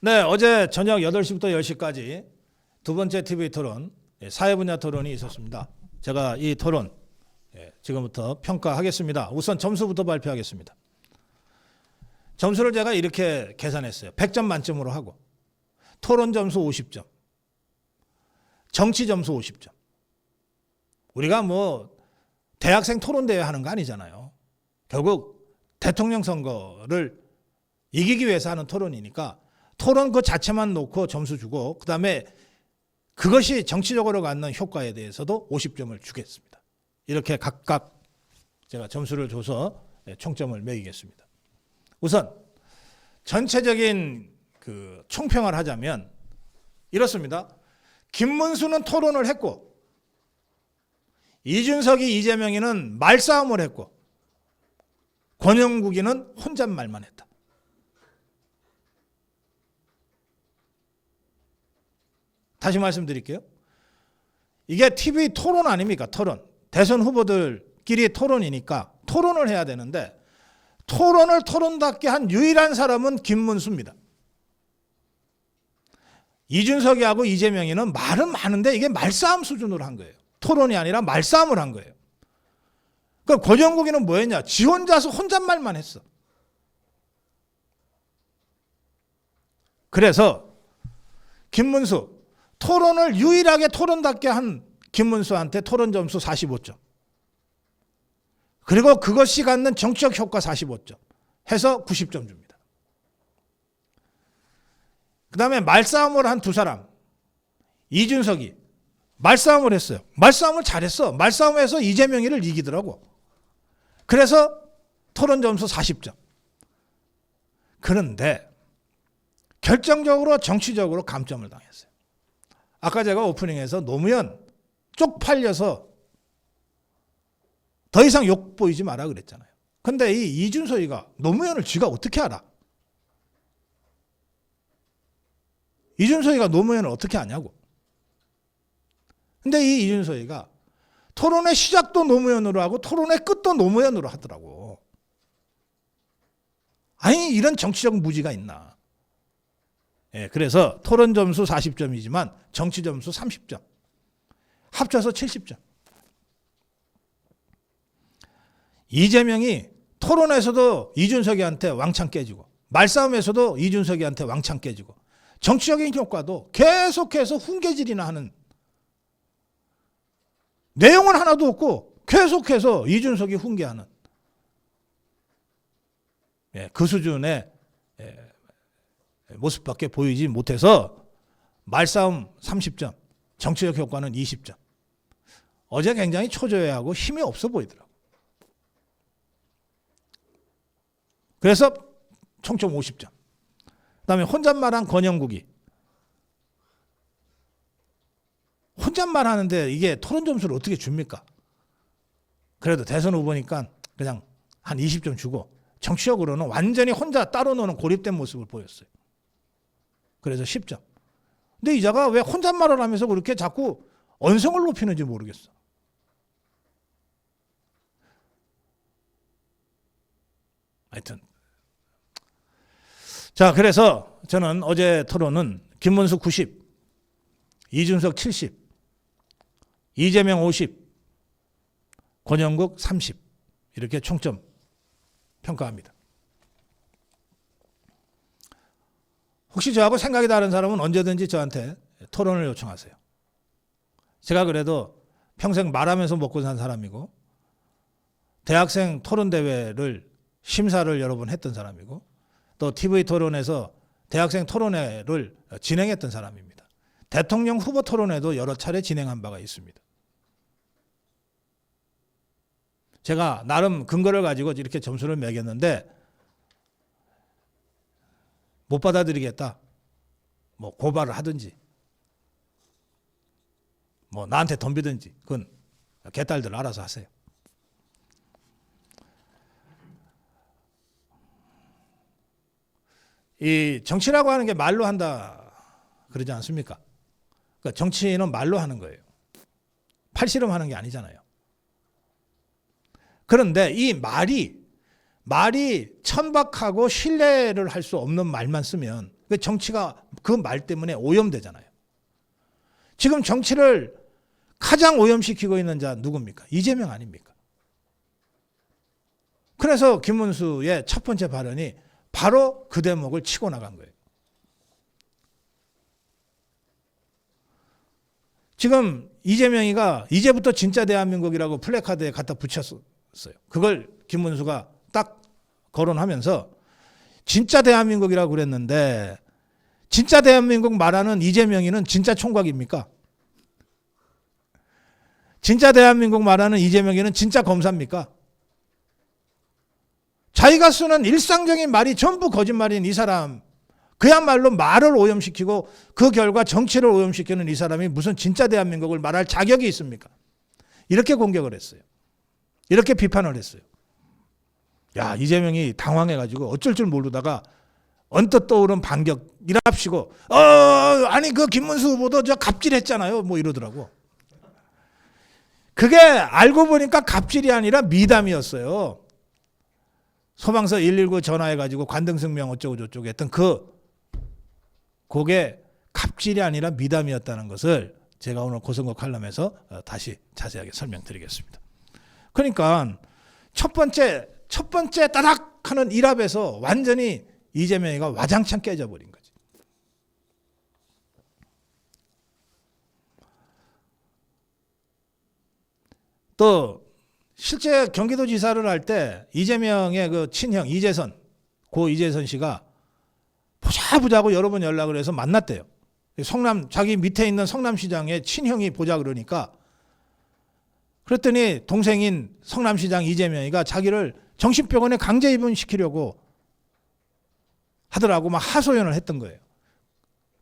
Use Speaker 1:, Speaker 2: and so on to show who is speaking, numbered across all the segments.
Speaker 1: 네, 어제 저녁 8시부터 10시까지 두 번째 TV 토론, 사회 분야 토론이 있었습니다. 제가 이 토론 지금부터 평가하겠습니다. 우선 점수부터 발표하겠습니다. 점수를 제가 이렇게 계산했어요. 100점 만점으로 하고 토론 점수 50점, 정치 점수 50점. 우리가 뭐 대학생 토론대회 하는 거 아니잖아요. 결국 대통령 선거를 이기기 위해서 하는 토론이니까 토론 그 자체만 놓고 점수 주고 그다음에 그것이 정치적으로 갖는 효과에 대해서도 50점을 주겠습니다. 이렇게 각각 제가 점수를 줘서 총점을 매기겠습니다. 우선 전체적인 그 총평을 하자면 이렇습니다. 김문수는 토론을 했고 이준석이 이재명이는 말싸움을 했고 권영국이는 혼잣말만 했다. 다시 말씀드릴게요. 이게 TV 토론 아닙니까? 토론. 대선 후보들끼리 토론이니까 토론을 해야 되는데 토론을 토론답게 한 유일한 사람은 김문수입니다. 이준석이하고 이재명이는 말은 많은데 이게 말싸움 수준으로 한 거예요. 토론이 아니라 말싸움을 한 거예요. 그러니까 권영국이는 뭐 했냐? 지 혼자서 혼잣말만 했어. 그래서 김문수 토론을 유일하게 토론답게 한 김문수한테 토론 점수 45점. 그리고 그것이 갖는 정치적 효과 45점. 해서 90점 줍니다. 그 다음에 말싸움을 한 두 사람. 이준석이 말싸움을 했어요. 말싸움을 잘했어. 말싸움에서 이재명이를 이기더라고. 그래서 토론 점수 40점. 그런데 결정적으로 정치적으로 감점을 당했어요. 아까 제가 오프닝에서 노무현 쪽팔려서 더 이상 욕 보이지 마라 그랬잖아요. 근데 이 이준석이가 노무현을 쥐가 어떻게 알아? 이준석이가 노무현을 어떻게 아냐고. 근데 이 이준석이가 토론의 시작도 노무현으로 하고 토론의 끝도 노무현으로 하더라고. 아니 이런 정치적 무지가 있나. 그래서 토론 점수 40점이지만 정치 점수 30점. 합쳐서 70점. 이재명이 토론에서도 이준석이한테 왕창 깨지고 말싸움에서도 이준석이한테 왕창 깨지고 정치적인 효과도 계속해서 훈계질이나 하는 내용은 하나도 없고 계속해서 이준석이 훈계하는 그 수준의 모습밖에 보이지 못해서 말싸움 30점, 정치적 효과는 20점. 어제 굉장히 초조해하고 힘이 없어 보이더라고요. 그래서 총점 50점. 그다음에 혼잣말한 권영국이 혼잣말 하는데 이게 토론 점수를 어떻게 줍니까? 그래도 대선 후보니까 그냥 한 20점 주고 정치적으로는 완전히 혼자 따로 노는 고립된 모습을 보였어요. 그래서 10점. 근데 이자가 왜 혼잣말을 하면서 그렇게 자꾸 언성을 높이는지 모르겠어. 하여튼. 자, 그래서 저는 어제 토론은 김문수 90, 이준석 70, 이재명 50, 권영국 30 이렇게 총점 평가합니다. 혹시 저하고 생각이 다른 사람은 언제든지 저한테 토론을 요청하세요. 제가 그래도 평생 말하면서 먹고 산 사람이고 대학생 토론대회를 심사를 여러 번 했던 사람이고 또 TV 토론에서 대학생 토론회를 진행했던 사람입니다. 대통령 후보 토론회도 여러 차례 진행한 바가 있습니다. 제가 나름 근거를 가지고 이렇게 점수를 매겼는데 못 받아들이겠다. 뭐 고발을 하든지 뭐 나한테 덤비든지 그건 개딸들 알아서 하세요. 이 정치라고 하는 게 말로 한다 그러지 않습니까? 그러니까 정치는 말로 하는 거예요. 팔씨름하는 게 아니잖아요. 그런데 이 말이 천박하고 신뢰를 할 수 없는 말만 쓰면 그 정치가 그 말 때문에 오염되잖아요. 지금 정치를 가장 오염시키고 있는 자 누굽니까? 이재명 아닙니까? 그래서 김문수의 첫 번째 발언이 바로 그 대목을 치고 나간 거예요. 지금 이재명이가 이제부터 진짜 대한민국이라고 플래카드에 갖다 붙였어요. 그걸 김문수가 딱 거론하면서 진짜 대한민국이라고 그랬는데, 진짜 대한민국 말하는 이재명이는 진짜 총각입니까? 진짜 대한민국 말하는 이재명이는 진짜 검사입니까? 자기가 쓰는 일상적인 말이 전부 거짓말인 이 사람, 그야말로 말을 오염시키고 그 결과 정치를 오염시키는 이 사람이 무슨 진짜 대한민국을 말할 자격이 있습니까? 이렇게 공격을 했어요. 이렇게 비판을 했어요. 야, 이재명이 당황해가지고 어쩔 줄 모르다가 언뜻 떠오른 반격이랍시고, 아니 그 김문수 후보도 저 갑질했잖아요, 뭐 이러더라고. 그게 알고 보니까 갑질이 아니라 미담이었어요. 소방서 119 전화해가지고 관등성명 어쩌고 저쩌고 했던 그게 갑질이 아니라 미담이었다는 것을 제가 오늘 고선거 칼럼에서 다시 자세하게 설명드리겠습니다. 그러니까 첫 번째 따닥 하는 일합에서 완전히 이재명이가 와장창 깨져버린 거지. 또 실제 경기도지사를 할 때 이재명의 그 친형 이재선, 고 이재선 씨가 보자고 여러 번 연락을 해서 만났대요. 자기 밑에 있는 성남시장의 친형이 보자 그러니까, 그랬더니 동생인 성남시장 이재명이가 자기를 정신병원에 강제 입원시키려고 하더라고 막 하소연을 했던 거예요.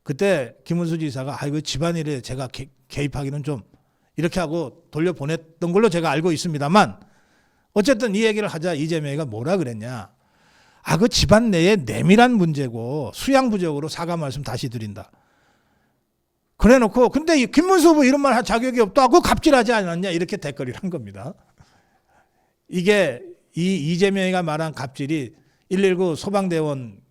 Speaker 1: 그때 김문수 지사가 이거 집안일에 제가 개입하기는 좀 이렇게 하고 돌려보냈던 걸로 제가 알고 있습니다만, 어쨌든 이 얘기를 하자 이재명이가 뭐라 그랬냐. 그 집안 내에 내밀한 문제고 수양부적으로 사과 말씀 다시 드린다. 그래놓고 근데 김문수 후보 이런 말 할 자격이 없다고 갑질하지 않았냐 이렇게 댓글을 한 겁니다. 이게 이 이재명이가 말한 갑질이 119 소방대원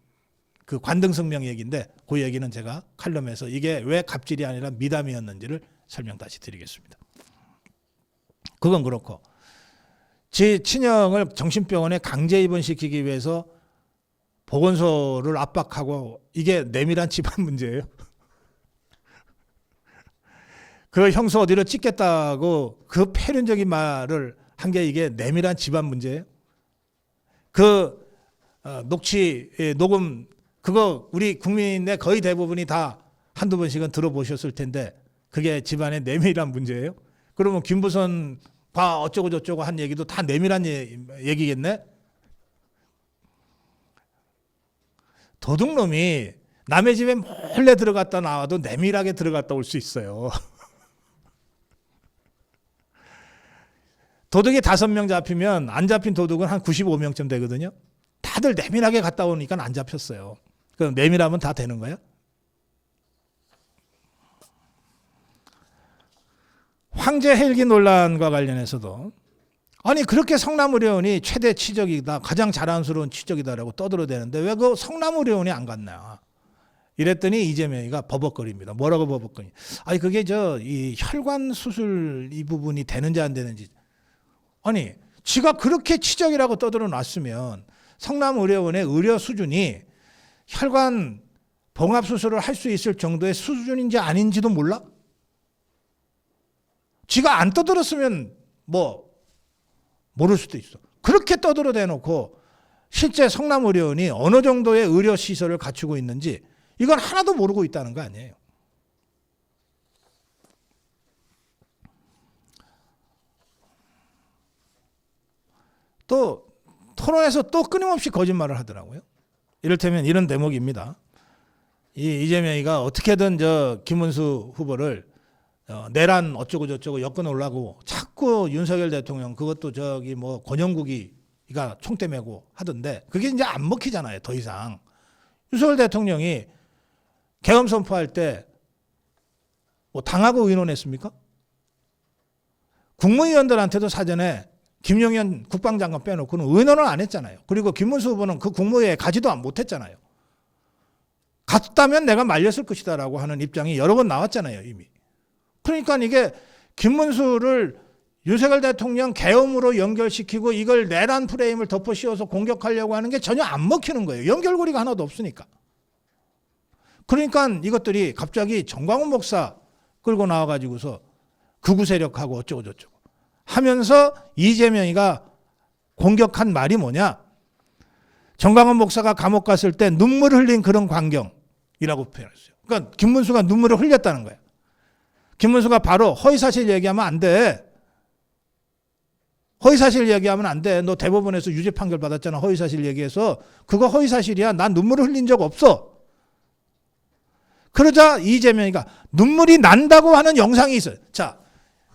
Speaker 1: 그 관등성명 얘기인데, 그 얘기는 제가 칼럼에서 이게 왜 갑질이 아니라 미담이었는지를 설명 다시 드리겠습니다. 그건 그렇고, 제 친형을 정신병원에 강제 입원시키기 위해서 보건소를 압박하고, 이게 내밀한 집안 문제예요. 그 형수 어디로 찍겠다고 그 패륜적인 말을 한 게 이게 내밀한 집안 문제예요. 그 녹음 그거 우리 국민의 거의 대부분이 다 한두 번씩은 들어보셨을 텐데, 그게 집안의 내밀한 문제예요. 그러면 김부선과 어쩌고 저쩌고 한 얘기도 다 내밀한 얘기겠네. 도둑놈이 남의 집에 몰래 들어갔다 나와도 내밀하게 들어갔다 올 수 있어요. 도둑이 5명 잡히면 안 잡힌 도둑은 한 95명쯤 되거든요. 다들 내밀하게 갔다 오니까 안 잡혔어요. 그럼 내밀하면 다 되는 거야? 황제 헬기 논란과 관련해서도 아니 그렇게 성남의료원이 최대 치적이다, 가장 자랑스러운 치적이다라고 떠들어대는데 왜 그 성남의료원이 안 갔나? 이랬더니 이재명이가 버벅거립니다. 뭐라고 버벅거리? 아니 그게 이 혈관 수술 이 부분이 되는지 안 되는지. 아니 지가 그렇게 치적이라고 떠들어 놨으면 성남의료원의 의료 수준이 혈관 봉합 수술을 할 수 있을 정도의 수준인지 아닌지도 몰라? 지가 안 떠들었으면 모를 수도 있어. 그렇게 떠들어 대놓고 실제 성남의료원이 어느 정도의 의료시설을 갖추고 있는지 이건 하나도 모르고 있다는 거 아니에요. 또 토론에서 또 끊임없이 거짓말을 하더라고요. 이를테면 이런 대목입니다. 이재명이가 어떻게든 김문수 후보를 내란 어쩌고 저쩌고 엮어놓으려고 자꾸 윤석열 대통령 그것도 권영국이가 총대 메고 하던데 그게 이제 안 먹히잖아요. 더 이상. 윤석열 대통령이 계엄 선포할 때 당하고 의논했습니까? 국무위원들한테도 사전에 김용현 국방장관 빼놓고는 의논을 안 했잖아요. 그리고 김문수 후보는 그 국무회에 가지도 못했잖아요. 갔다면 내가 말렸을 것이다라고 하는 입장이 여러 번 나왔잖아요, 이미. 그러니까 이게 김문수를 윤석열 대통령 계엄으로 연결시키고 이걸 내란 프레임을 덮어 씌워서 공격하려고 하는 게 전혀 안 먹히는 거예요. 연결고리가 하나도 없으니까. 그러니까 이것들이 갑자기 정광훈 목사 끌고 나와가지고서 극우 세력하고 어쩌고 저쩌고 하면서 이재명이가 공격한 말이 뭐냐? 정광훈 목사가 감옥 갔을 때 눈물 흘린 그런 광경이라고 표현했어요. 그러니까 김문수가 눈물을 흘렸다는 거야. 김문수가 바로 허위사실 얘기하면 안 돼. 허위사실 얘기하면 안 돼. 너 대법원에서 유죄 판결 받았잖아. 허위사실 얘기해서. 그거 허위사실이야. 난 눈물을 흘린 적 없어. 그러자 이재명이가 눈물이 난다고 하는 영상이 있어요. 자,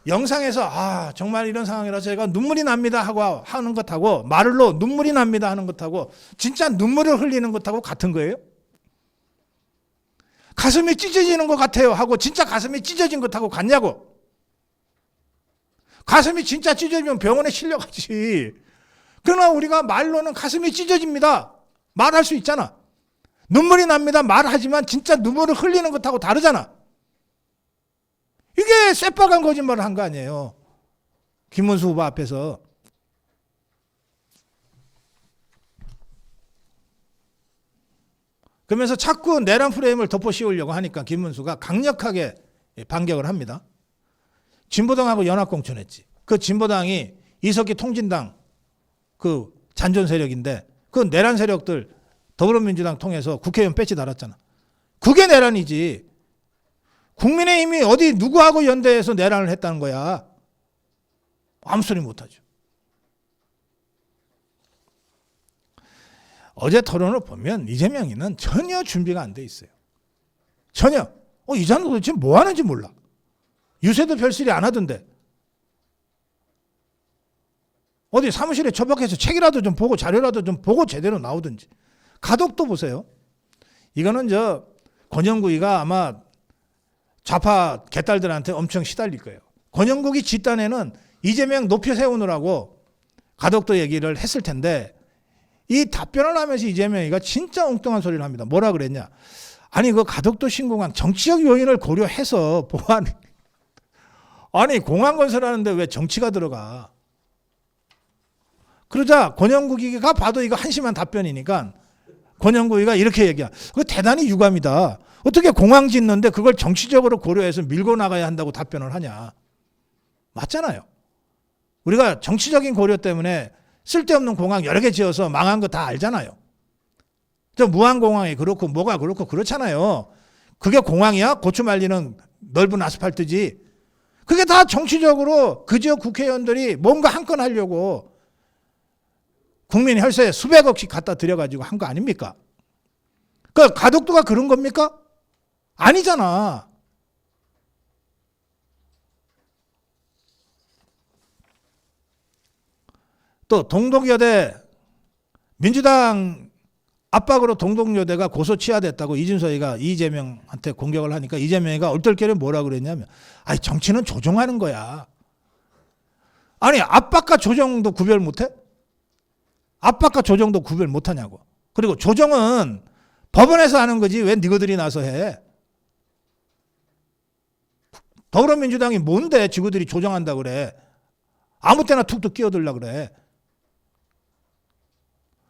Speaker 1: 영상에서 정말 이런 상황이라서 제가 눈물이 납니다 하고 하는 것하고 말로 눈물이 납니다 하는 것하고 진짜 눈물을 흘리는 것하고 같은 거예요? 가슴이 찢어지는 것 같아요 하고 진짜 가슴이 찢어진 것하고 같냐고. 가슴이 진짜 찢어지면 병원에 실려가지. 그러나 우리가 말로는 가슴이 찢어집니다. 말할 수 있잖아. 눈물이 납니다. 말하지만 진짜 눈물을 흘리는 것하고 다르잖아. 이게 새빨간 거짓말을 한 거 아니에요. 김문수 후보 앞에서. 그러면서 자꾸 내란 프레임을 덮어 씌우려고 하니까 김문수가 강력하게 반격을 합니다. 진보당하고 연합공천했지. 그 진보당이 이석기 통진당 그 잔존 세력인데 그 내란 세력들 더불어민주당 통해서 국회의원 배지 달았잖아. 그게 내란이지. 국민의힘이 어디 누구하고 연대해서 내란을 했다는 거야. 아무 소리 못하죠. 어제 토론을 보면 이재명이는 전혀 준비가 안 돼 있어요. 전혀. 이 사람 도대체 뭐 하는지 몰라. 유세도 별소리 안 하던데. 어디 사무실에 처박혀서 책이라도 좀 보고 자료라도 좀 보고 제대로 나오든지. 가덕도 보세요. 이거는 권영구이가 아마 좌파 개딸들한테 엄청 시달릴 거예요. 권영국이 집단에는 이재명 높여 세우느라고 가덕도 얘기를 했을 텐데 이 답변을 하면서 이재명이가 진짜 엉뚱한 소리를 합니다. 뭐라 그랬냐? 아니 그 가덕도 신공항 정치적 요인을 고려해서 보안 아니 공항 건설하는데 왜 정치가 들어가? 그러자 권영국이가 봐도 이거 한심한 답변이니까 권영구이가 이렇게 얘기해. 그거 대단히 유감이다. 어떻게 공항 짓는데 그걸 정치적으로 고려해서 밀고 나가야 한다고 답변을 하냐. 맞잖아요. 우리가 정치적인 고려 때문에 쓸데없는 공항 여러 개 지어서 망한 거 다 알잖아요. 저 무안공항이 그렇고 뭐가 그렇고 그렇잖아요. 그게 공항이야? 고추 말리는 넓은 아스팔트지. 그게 다 정치적으로 그 지역 국회의원들이 뭔가 한 건 하려고 국민 혈세에 수백억씩 갖다 들여가지고 한 거 아닙니까? 그 가덕도가 그런 겁니까? 아니잖아. 또 동독여대 민주당 압박으로 동독여대가 고소 취하됐다고 이준석이가 이재명한테 공격을 하니까 이재명이가 얼떨결에 뭐라 그랬냐면 아니 정치는 조종하는 거야. 아니 압박과 조정도 구별 못해? 압박과 조정도 구별 못하냐고. 그리고 조정은 법원에서 하는 거지 왜 너희들이 나서 해? 더불어민주당이 뭔데 지구들이 조정한다 그래. 아무 때나 툭툭 끼어들라 그래.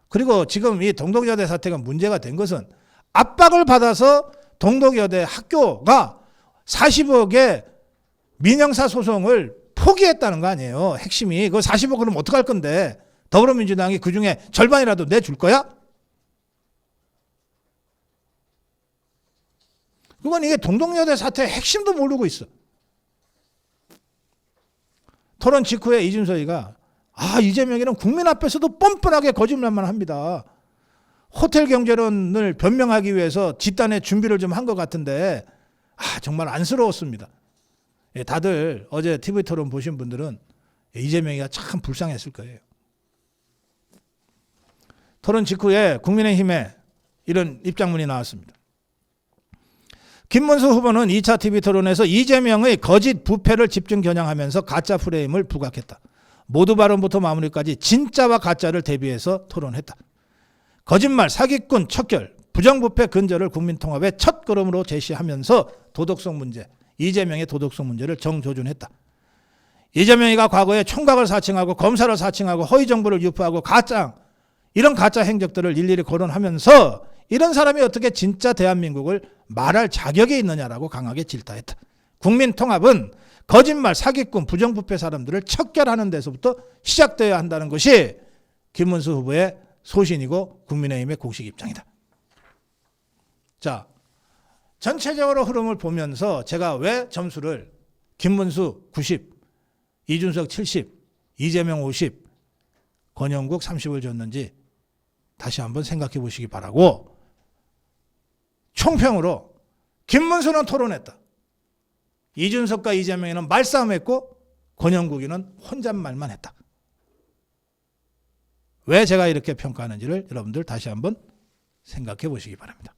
Speaker 1: 그리고 지금 이 동독여대 사태가 문제가 된 것은 압박을 받아서 동독여대 학교가 40억의 민형사 소송을 포기했다는 거 아니에요. 핵심이. 그 40억 그럼 어떡할 건데 더불어민주당이 그중에 절반이라도 내줄 거야? 그건 이게 동독여대 사태의 핵심도 모르고 있어. 토론 직후에 이준석이가 이재명이는 국민 앞에서도 뻔뻔하게 거짓말만 합니다. 호텔 경제론을 변명하기 위해서 집단의 준비를 좀 한 것 같은데 정말 안쓰러웠습니다. 다들 어제 TV 토론 보신 분들은 이재명이가 참 불쌍했을 거예요. 토론 직후에 국민의힘에 이런 입장문이 나왔습니다. 김문수 후보는 2차 TV 토론에서 이재명의 거짓 부패를 집중 겨냥하면서 가짜 프레임을 부각했다. 모두 발언부터 마무리까지 진짜와 가짜를 대비해서 토론했다. 거짓말, 사기꾼, 척결, 부정부패 근절을 국민통합의 첫 걸음으로 제시하면서 도덕성 문제, 이재명의 도덕성 문제를 정조준했다. 이재명이가 과거에 총각을 사칭하고 검사를 사칭하고 허위 정보를 유포하고 이런 가짜 행적들을 일일이 거론하면서 이런 사람이 어떻게 진짜 대한민국을 말할 자격이 있느냐라고 강하게 질타했다. 국민통합은 거짓말, 사기꾼, 부정부패 사람들을 척결하는 데서부터 시작되어야 한다는 것이 김문수 후보의 소신이고 국민의힘의 공식 입장이다. 자, 전체적으로 흐름을 보면서 제가 왜 점수를 김문수 90, 이준석 70, 이재명 50, 권영국 30을 줬는지 다시 한번 생각해 보시기 바라고, 총평으로 김문수는 토론했다. 이준석과 이재명이는 말싸움했고 권영국이는 혼잣말만 했다. 왜 제가 이렇게 평가하는지를 여러분들 다시 한번 생각해 보시기 바랍니다.